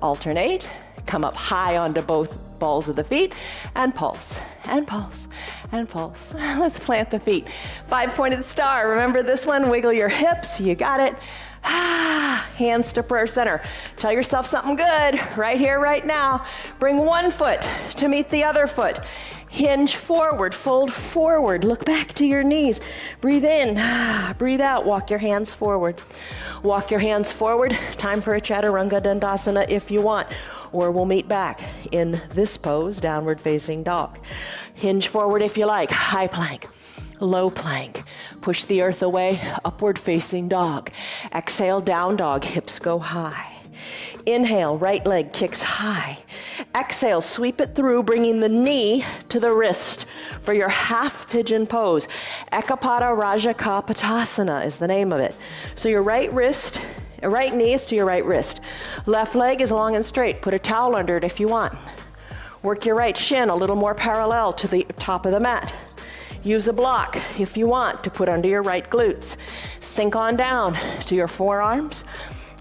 Alternate. Come up high onto both balls of the feet and pulse and pulse and pulse. Let's plant the feet. 5-pointed star. Remember this one? Wiggle your hips. You got it. Hands to prayer center. Tell yourself something good right here, right now. Bring one foot to meet the other foot. Hinge forward, fold forward, look back to your knees. Breathe in, breathe out, walk your hands forward. Walk your hands forward. Time for a Chaturanga Dandasana if you want, or we'll meet back in this pose, downward facing dog. Hinge forward if you like, high plank. Low plank. Push the earth away, upward facing dog. Exhale, down dog, hips go high. Inhale, right leg kicks high. Exhale, sweep it through, bringing the knee to the wrist for your half pigeon pose. Ekapada Rajakapatasana is the name of it. So your right knee is to your right wrist. Left leg is long and straight. Put a towel under it if you want. Work your right shin a little more parallel to the top of the mat. Use a block if you want to put under your right glutes. Sink on down to your forearms.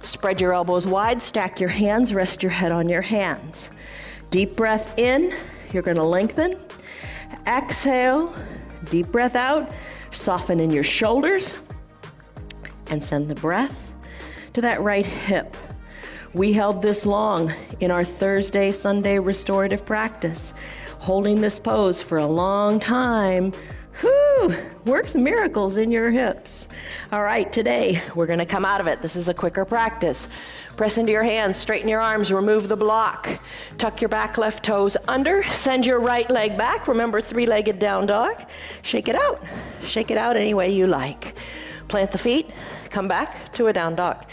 Spread your elbows wide, stack your hands, rest your head on your hands. Deep breath in, you're gonna lengthen. Exhale, deep breath out, soften in your shoulders, and send the breath to that right hip. We held this long in our Thursday, Sunday restorative practice. Holding this pose for a long time, works miracles in your hips. All right, today we're gonna come out of it. This is a quicker practice. Press into your hands, straighten your arms, remove the block. Tuck your back left toes under, send your right leg back. Remember, three-legged down dog. Shake it out. Shake it out any way you like. Plant the feet, come back to a down dog.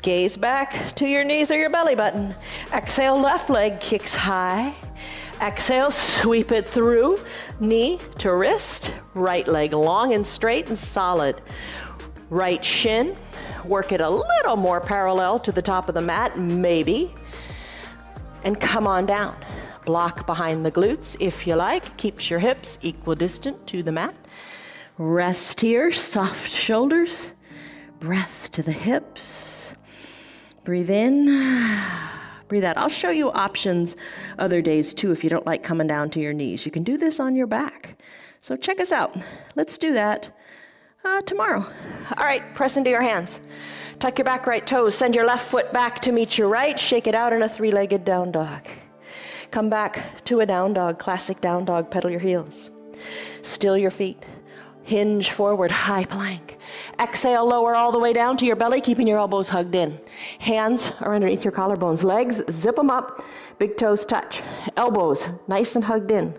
Gaze back to your knees or your belly button. Exhale, left leg kicks high. Exhale, sweep it through, knee to wrist, right leg long and straight and solid. Right shin, work it a little more parallel to the top of the mat, maybe. And come on down. Block behind the glutes if you like, keeps your hips equidistant to the mat. Rest here, soft shoulders, breath to the hips. Breathe in. Breathe out. I'll show you options other days too if you don't like coming down to your knees. You can do this on your back. So check us out. Let's do that tomorrow. All right, press into your hands. Tuck your back right toes. Send your left foot back to meet your right. Shake it out in a three-legged down dog. Come back to a down dog, classic down dog. Pedal your heels. Still your feet. Hinge forward, high plank. Exhale, lower all the way down to your belly, keeping your elbows hugged in. Hands are underneath your collarbones. Legs, zip them up. Big toes touch. Elbows, nice and hugged in.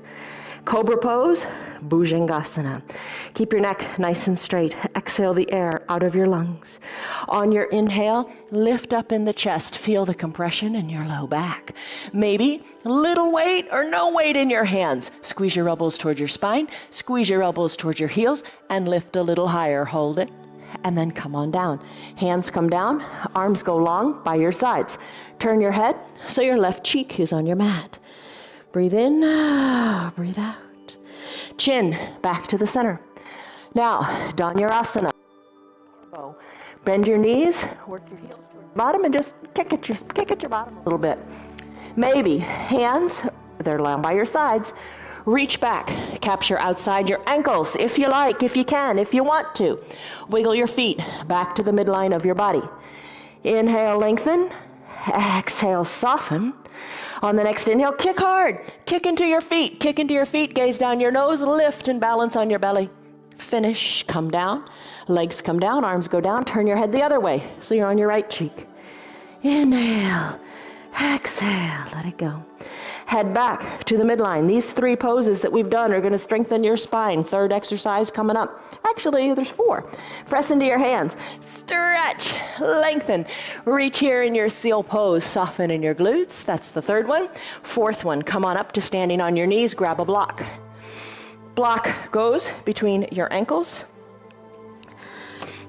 Cobra pose, Bhujangasana. Keep your neck nice and straight. Exhale the air out of your lungs. On your inhale, lift up in the chest. Feel the compression in your low back. Maybe little weight or no weight in your hands. Squeeze your elbows towards your spine. Squeeze your elbows towards your heels and lift a little higher. Hold it. And then come on down. Hands come down, arms go long by your sides. Turn your head so your left cheek is on your mat. Breathe in, breathe out. Chin back to the center. Now, Dhanurasana. Bend your knees, work your heels toward the bottom, and just kick at your bottom a little bit. Maybe hands, they're down by your sides. Reach back, capture outside your ankles if you like, if you can, if you want to. Wiggle your feet back to the midline of your body. Inhale, lengthen. Exhale, soften. On the next inhale, kick hard. Kick into your feet. Kick into your feet. Gaze down your nose. Lift and balance on your belly. Finish. Come down. Legs come down. Arms go down. Turn your head the other way so you're on your right cheek. Inhale. Exhale. Let it go. Head back to the midline. These three poses that we've done are going to strengthen your spine. Third exercise coming up. Actually, there's four. Press into your hands. Stretch. Lengthen. Reach here in your seal pose. Soften in your glutes. That's the third one. Fourth one, come on up to standing on your knees. Grab a block. Block goes between your ankles.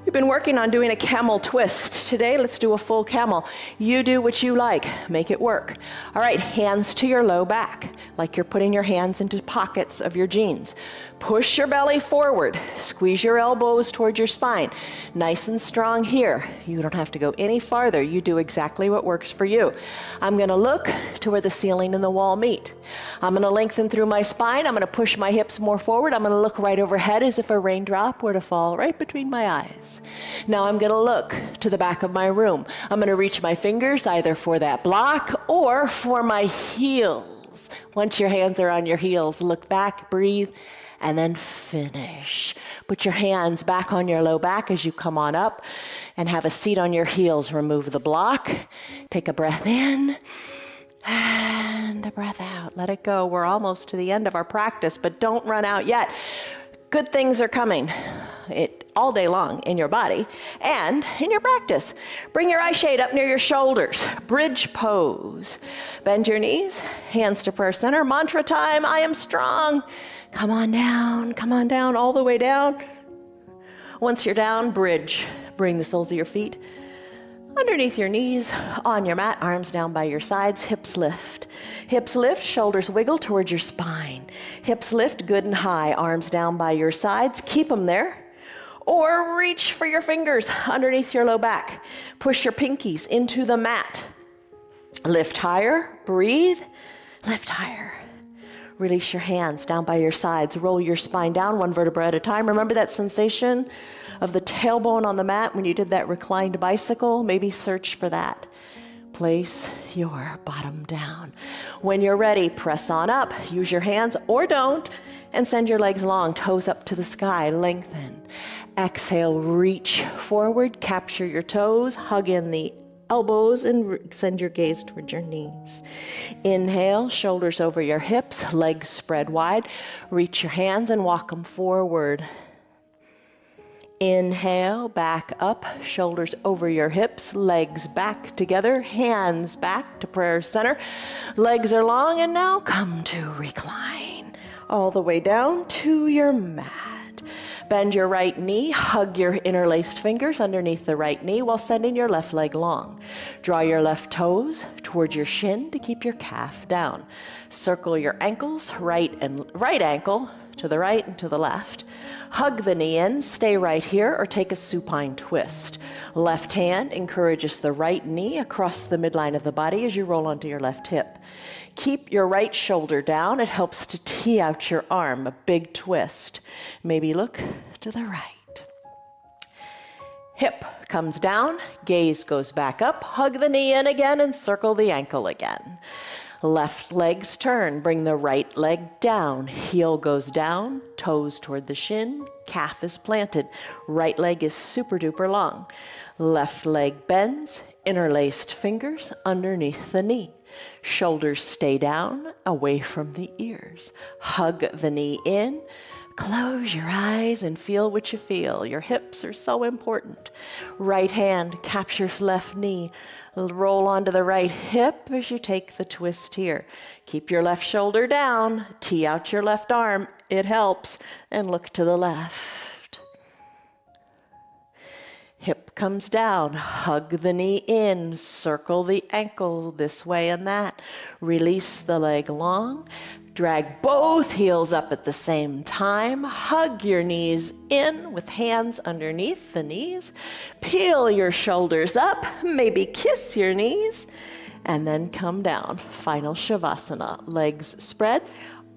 We've been working on doing a camel twist. Today, let's do a full camel. You do what you like. Make it work. All right, hands to your low back, like you're putting your hands into pockets of your jeans. Push your belly forward. Squeeze your elbows towards your spine. Nice and strong here. You don't have to go any farther. You do exactly what works for you. I'm going to look to where the ceiling and the wall meet. I'm going to lengthen through my spine. I'm going to push my hips more forward. I'm going to look right overhead as if a raindrop were to fall right between my eyes. Now I'm going to look to the back of my room. I'm going to reach my fingers either for that block or for my heels. Once your hands are on your heels, look back, breathe, and then finish. Put your hands back on your low back as you come on up and have a seat on your heels. Remove the block. Take a breath in and a breath out. Let it go. We're almost to the end of our practice, but don't run out yet. Good things are coming. all day long in your body and in your practice. Bring your eye shade up near your shoulders. Bridge pose. Bend your knees, hands to prayer center. Mantra time, I am strong. Come on down, all the way down. Once you're down, bridge. Bring the soles of your feet underneath your knees, on your mat, arms down by your sides, hips lift. Hips lift, shoulders wiggle towards your spine. Hips lift good and high, arms down by your sides, keep them there. Or reach for your fingers underneath your low back. Push your pinkies into the mat. Lift higher, breathe, lift higher. Release your hands down by your sides. Roll your spine down one vertebra at a time. Remember that sensation of the tailbone on the mat when you did that reclined bicycle? Maybe search for that. Place your bottom down. When you're ready, press on up. Use your hands or don't, and send your legs long, toes up to the sky. Lengthen. Exhale, reach forward, capture your toes, hug in the elbows, and send your gaze towards your knees. Inhale, shoulders over your hips, legs spread wide. Reach your hands and walk them forward. Inhale, back up, shoulders over your hips, legs back together, hands back to prayer center. Legs are long, and now come to recline. All the way down to your mat. Bend your right knee, hug your interlaced fingers underneath the right knee while sending your left leg long. Draw your left toes towards your shin to keep your calf down. Circle your ankles, right ankle to the right and to the left. Hug the knee in, stay right here, or take a supine twist. Left hand encourages the right knee across the midline of the body as you roll onto your left hip. Keep your right shoulder down. It helps to tee out your arm, a big twist. Maybe look to the right. Hip comes down, gaze goes back up, hug the knee in again and circle the ankle again. Left legs turn, bring the right leg down, heel goes down, toes toward the shin, calf is planted, right leg is super duper long. Left leg bends, interlaced fingers underneath the knee. Shoulders stay down, away from the ears. Hug the knee in. Close your eyes and feel what you feel. Your hips are so important. Right hand captures left knee. Roll onto the right hip as you take the twist here. Keep your left shoulder down. Tee out your left arm. It helps. And look to the left. Hip comes down, hug the knee in, circle the ankle this way and that. Release the leg long, drag both heels up at the same time. Hug your knees in with hands underneath the knees. Peel your shoulders up, maybe kiss your knees, and then come down. Final Shavasana, legs spread,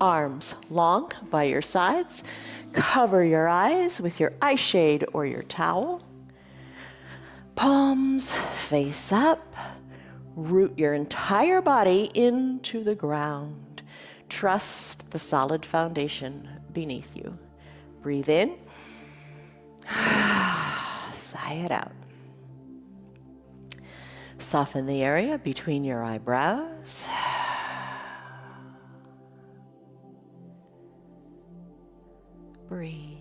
arms long by your sides. Cover your eyes with your eye shade or your towel. Palms face up, root your entire body into the ground. Trust the solid foundation beneath you. Breathe in, sigh it out. Soften the area between your eyebrows. Breathe.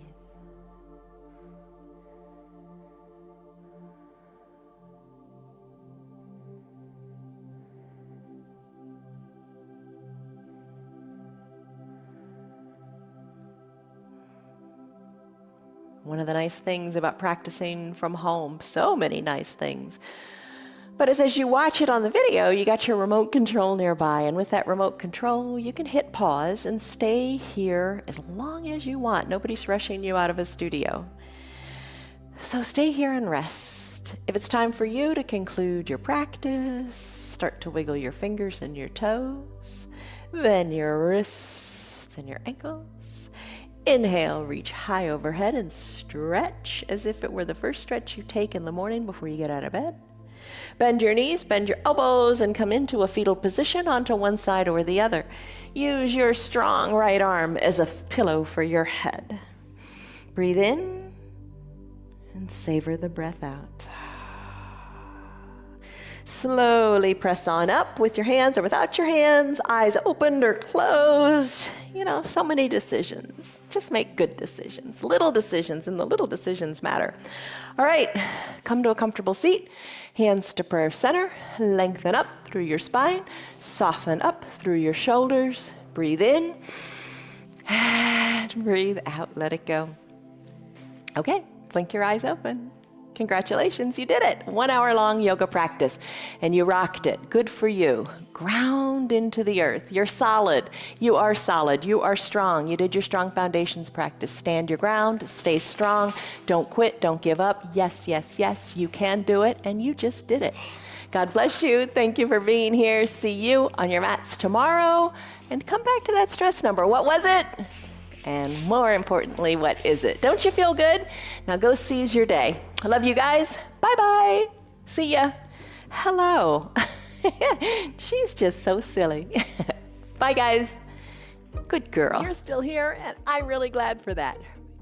One of the nice things about practicing from home, so many nice things, but as you watch it on the video, you got your remote control nearby, and with that remote control, you can hit pause and stay here as long as you want. Nobody's rushing you out of a studio. So stay here and rest. If it's time for you to conclude your practice, start to wiggle your fingers and your toes, then your wrists and your ankles. Inhale, reach high overhead and stretch as if it were the first stretch you take in the morning before you get out of bed. Bend your knees, bend your elbows, and come into a fetal position onto one side or the other. Use your strong right arm as a pillow for your head. Breathe in and savor the breath out. Slowly press on up with your hands or without your hands, eyes opened or closed. You know, so many decisions. Just make good decisions, little decisions, and the little decisions matter. All right, come to a comfortable seat. Hands to prayer center. Lengthen up through your spine. Soften up through your shoulders. Breathe in. And breathe out. Let it go. Okay, blink your eyes open. Congratulations, you did it. 1 hour long yoga practice, and you rocked it. Good for you. Ground into the earth. You're solid. You are solid. You are strong. You did your strong foundations practice. Stand your ground. Stay strong. Don't quit. Don't give up. Yes, yes, yes, you can do it, and you just did it. God bless you. Thank you for being here. See you on your mats tomorrow. And come back to that stress number. What was it? And more importantly, what is it? Don't you feel good? Now go seize your day. I love you guys. Bye-bye. See ya. Hello. She's just so silly. Bye, guys. Good girl. You're still here, and I'm really glad for that.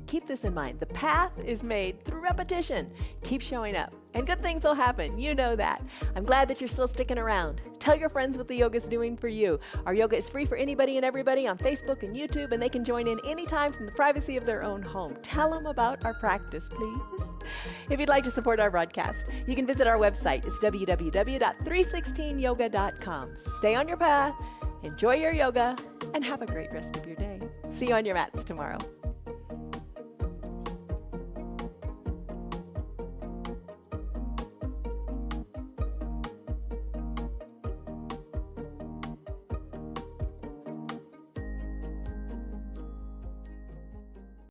Keep this in mind. The path is made through repetition. Keep showing up, and good things will happen. You know that. I'm glad that you're still sticking around. Tell your friends what the yoga's doing for you. Our yoga is free for anybody and everybody on Facebook and YouTube, and they can join in anytime from the privacy of their own home. Tell them about our practice, please. If you'd like to support our broadcast, you can visit our website. It's www.316yoga.com. Stay on your path, enjoy your yoga, and have a great rest of your day. See you on your mats tomorrow.